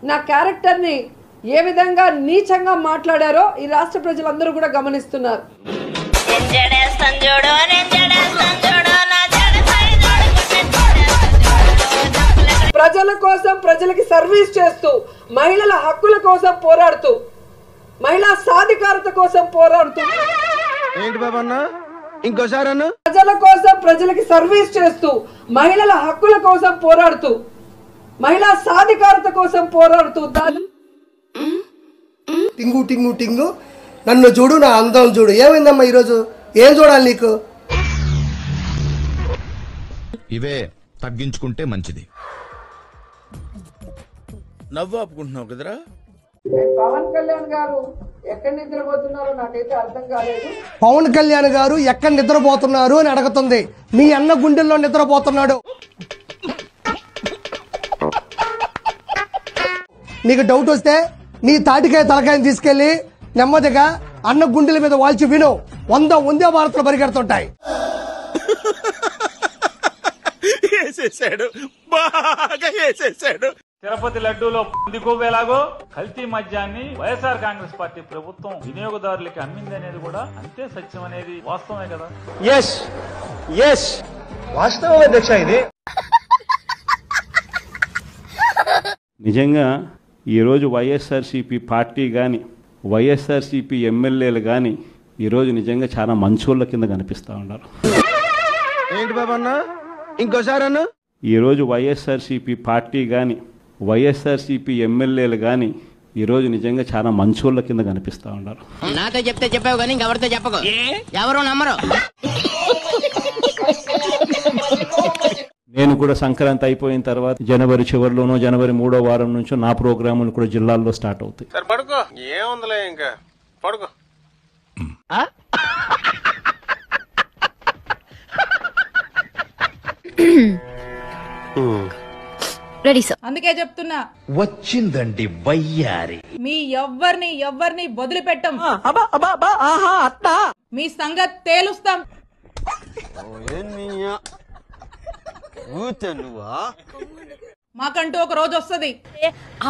నా క్యారెక్టర్ని ఏ విధంగా నీచంగా మాట్లాడారో ఈ రాష్ట్ర ప్రజలందరూ కూడా గమనిస్తున్నారు. ప్రజల కోసం, ప్రజలకి సర్వీస్ చేస్తూ, మహిళల హక్కుల కోసం పోరాడుతూ, మహిళా సాధికారత కోసం పోరాడుతూ, ప్రజల కోసం, ప్రజలకి సర్వీస్ చేస్తూ, మహిళల హక్కుల కోసం పోరాడుతూ, మహిళా సాధికారత కోసం పోరాడుతూ, టింగు టింగు టింగు నన్ను చూడు, నా అందం చూడు. ఏమైందమ్మా ఈరోజు? ఏం చూడాలి నీకు? ఇవే తగ్గించుకుంటే మంచిది. నవ్వు ఆపుకుంటున్నావు కదరా. పవన్ కళ్యాణ్ గారు ఎక్కడ నిద్రపోతున్నారో నాకైతే అర్థం కాలేదు. పవన్ కళ్యాణ్ గారు ఎక్కడ నిద్రపోతున్నారు అని అడుగుతుంది. మీ అన్న గుండెల్లో నిద్రపోతున్నాడు. నీకు డౌట్ వస్తే నీ తాటికాయ తలకాయని తీసుకెళ్లి నెమ్మదిగా అన్న గుండెల మీద వాల్చి విను. 100 వందే భారత్లో పరిగెడుతుంటాయి. తిరుపతి లడ్డూలో పందికొవ్వేలాగో కల్తీ మద్యాన్ని వైఎస్ఆర్ కాంగ్రెస్ పార్టీ ప్రభుత్వం వినియోగదారులకి అమ్మింది అనేది కూడా అంతే సత్యం అనేది వాస్తవమే కదా. వాస్తవమే అధ్యక్ష. ఇది నిజంగా ఈరోజు వైఎస్ఆర్సీపీ పార్టీ కానీ, వైఎస్ఆర్సీపీ ఎమ్మెల్యేలు కానీ ఈరోజు నిజంగా చాలా మంచోళ్ళ కింద కనిపిస్తూ ఉన్నారు. ఏంటి బాబా అన్న? ఇంకోసారి అన్న. ఈరోజు వైఎస్ఆర్సీపీ పార్టీ కానీ, వైఎస్ఆర్సీపీ ఎమ్మెల్యేలు కానీ ఈరోజు నిజంగా చాలా మంచోళ్ళ కింద కనిపిస్తూ ఉన్నారు. నాతో చెప్తే చెప్పావు కానీ ఇంకెవరితో చెప్పకు, ఎవరు నమ్మరు. నేను కూడా సంక్రాంతి అయిపోయిన తర్వాత జనవరి చివరిలోనో, జనవరి 3వ వారం నుంచో నా ప్రోగ్రాములు కూడా జిల్లాల్లో స్టార్ట్ అవుతాయి. పడుకో, ఏముందిలే ఇంకా పడుకో. Ready sir. అందుకే చెప్తున్నా, వచ్చిందండి వయ్యారి. మీ ఎవ్వరిని వదిలిపెట్టం. మీ సంగతి తేలుస్తాం. మాకంటూ ఒక రోజు వస్తుంది.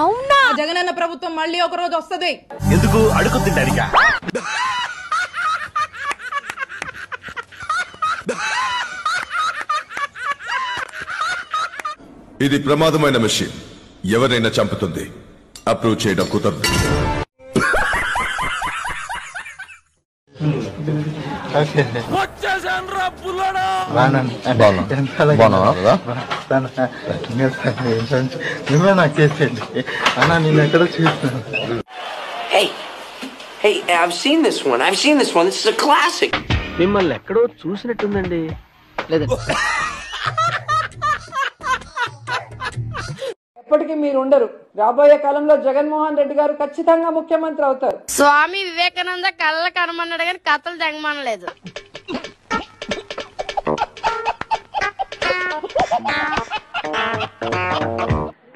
అవునా? జగనన్న ప్రభుత్వం మళ్ళీ ఒక రోజు వస్తుంది. ఎందుకు అడుగుతుంటారిగా? ఇది ప్రమాదమైన మెషిన్, ఎవరైనా చంపుతుంది. అప్రూవ్ చేయడం కుదరదు. మిమ్మల్ని ఎక్కడో చూసినట్టుందండి. లేదండి, ఎప్పటికీ మీరు ఉండరు. రాబోయే కాలంలో జగన్మోహన్ రెడ్డి గారు ఖచ్చితంగా ముఖ్యమంత్రి అవుతారు. స్వామి వివేకానంద కళ్ళ కనమన్నాడు కానీ కథలు తెగమనలేదు.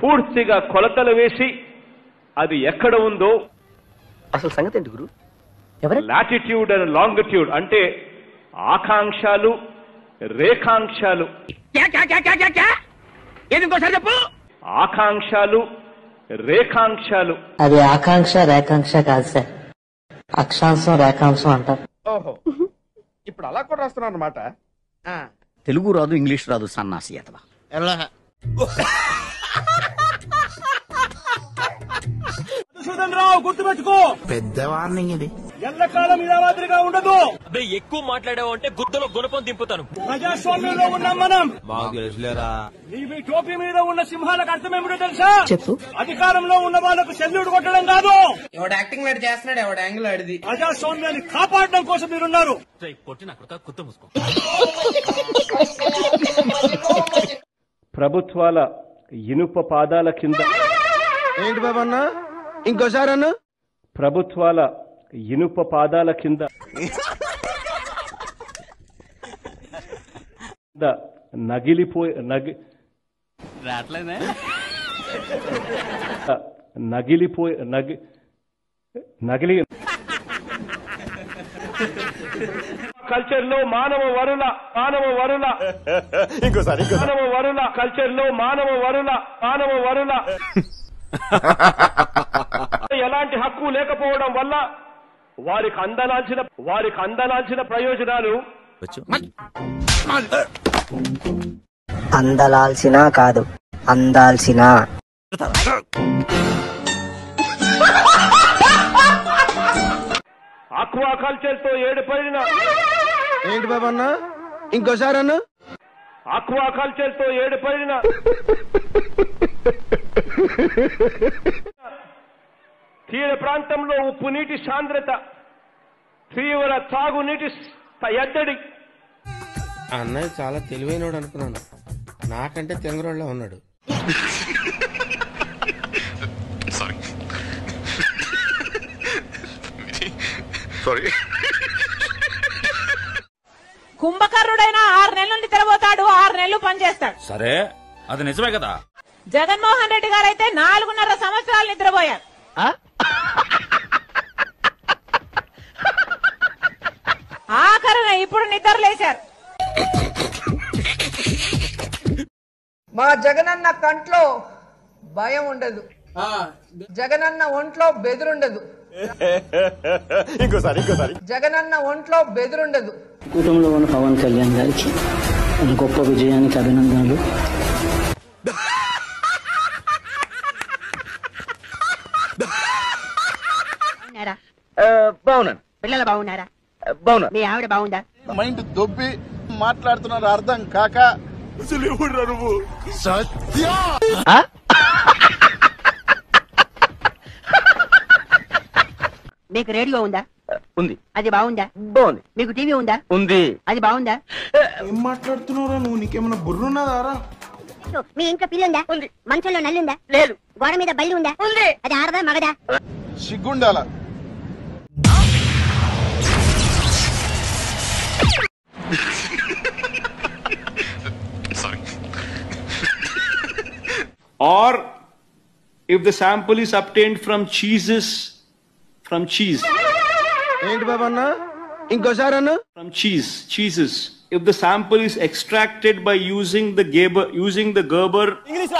పూర్తిగా కొలతలు వేసి అది ఎక్కడ ఉందో అసలు సంగతి ఏంటి గురు? లాటిట్యూడ్ అండ్ లాంగిట్యూడ్ అంటే ఆకాంక్షలు, రేఖాంక్షలు. ఆకాంక్షలు, రేఖాంక్షలు. అది ఆకాంక్ష రేఖాంక్ష కాదు సార్, అక్షాంశం రేఖాంశం అంటారు. ఓహో, ఇప్పుడు అలా కూడా రాస్తున్నారు అన్నమాట. తెలుగు రాదు, ఇంగ్లీష్ రాదు, సన్నాసి అతవా. గుర్తుపెట్టుకో, పెద్ద వార్నింగ్ ఇది. ఎల్లకాలం ఇలా మాదిరిగా ఉండదు. ఎక్కువ మాట్లాడావు అంటే గుద్దలో గుణపం దింపుతాను. ప్రజాస్వామ్యంలో ఉన్నాం మనం. ఈ టోపీ మీద ఉన్న సింహాలకు అర్థం ఏమిటో తెలుసా? చెప్పు. అధికారంలో ఉన్న వాళ్ళకు సెల్యూట్ కొట్టడం కాదు. ఎవడు యాక్టింగ్ లాంటి చేస్తున్నాడు, ఎవడు యాంగిల్ ఆడిది. ప్రజాస్వామ్యాన్ని కాపాడడం కోసం మీరున్నారు. ప్రభుత్వాల ఇనుప పాదాల కింద. ఏంటి బాబా అన్న? ఇంకోసారి అన్న. ప్రభుత్వాల ఇనుప పాదాల కింద నగిలి కల్చర్ లో మానవ వరుల ఇంకోసారి కల్చర్ లో మానవ వరుల ఎలాంటి హక్కు లేకపోవడం వల్ల వారికి అందలాల్సిన ప్రయోజనాలు అందలాల్సిన కాదు అందాల్సిన. ఆక్వాకల్చర్ తో ఏడుపడిన ఏంటి బాబు అన్న ఇంకోసారి అన్న ఆక్వాకల్చర్ తో ఏడుపడిన తీర ప్రాంతంలో ఉప్పు నీటి సాంద్రత, తీవ్ర తాగునీటి ఎద్దడి. అన్నయ్య చాలా తెలివైనోడు అనుకున్నాను, నాకంటే తెంగరోళ్ళ ఉన్నాడు. కుంభకర్ణుడైనా 6 నెలల నుండి తిరగబోతాడు, 6 నెలలు పనిచేస్తాడు. సరే అది నిజమే కదా. జగన్మోహన్ రెడ్డి గారు అయితే 4.5 సంవత్సరాలు నిద్రపోయారు. ఆఖరణ ఇప్పుడు నిద్రలేశారు. మా జగనన్న కంట్లో భయం ఉండదు, జగనన్న ఒంట్లో బెదురుండదు. జగనన్న ఒంట్లో బెదురుండదు. కుటుంబంలో ఉన్న పవన్ కళ్యాణ్ గారికి గొప్ప విజయానికి అభినందనలు. బాగున్నాను. పిల్లలు బాగున్నారా? బాగున్నా. మీ ఆవిడ బాగుందా? మైండ్ దొబ్బి మాట్లాడుతున్నారు అర్థం కాక. మీకు రేడియో ఉందా? ఉంది. అది బాగుందా? బాగుంది. మీకు టీవీ ఉందా? ఉంది. అది బాగుందా? ఏం మాట్లాడుతున్నారా నువ్వు? నీకేమైనా బుర్రున్నదారా? మీ ఇంట్లో పిల్లి ఉందా? ఉంది. మంచంలో నల్లి ఉందా? లేదు. గోడ మీద బల్లి ఉందా? ఉంది. అది ఆడదా మగదా? సిగ్గుండాల. Or if the sample is obtained from cheese. ఏంటి బాబు అన్న ఇంకోసారి అన్న From cheeses. If the sample is extracted by using the Gerber. English.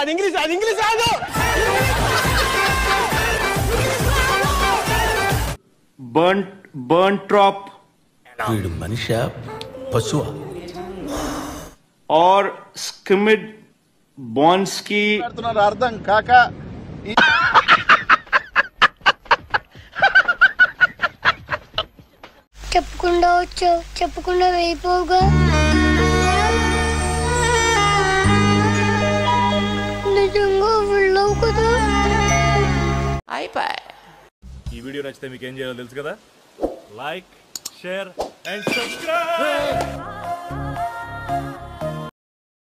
Berntrop. వీడు మనిషా పశువా? Or skimmed Bonsky. అర్థం కాక. చెప్పకుండా వచ్చావు, చెప్పకుండా వెళ్ళిపోగా. నిజంగా వెళ్ళవు కదా. అయిపోయి. ఈ వీడియో నచ్చితే మీకు ఏం చేయాలో తెలుసు కదా. Like, share and subscribe.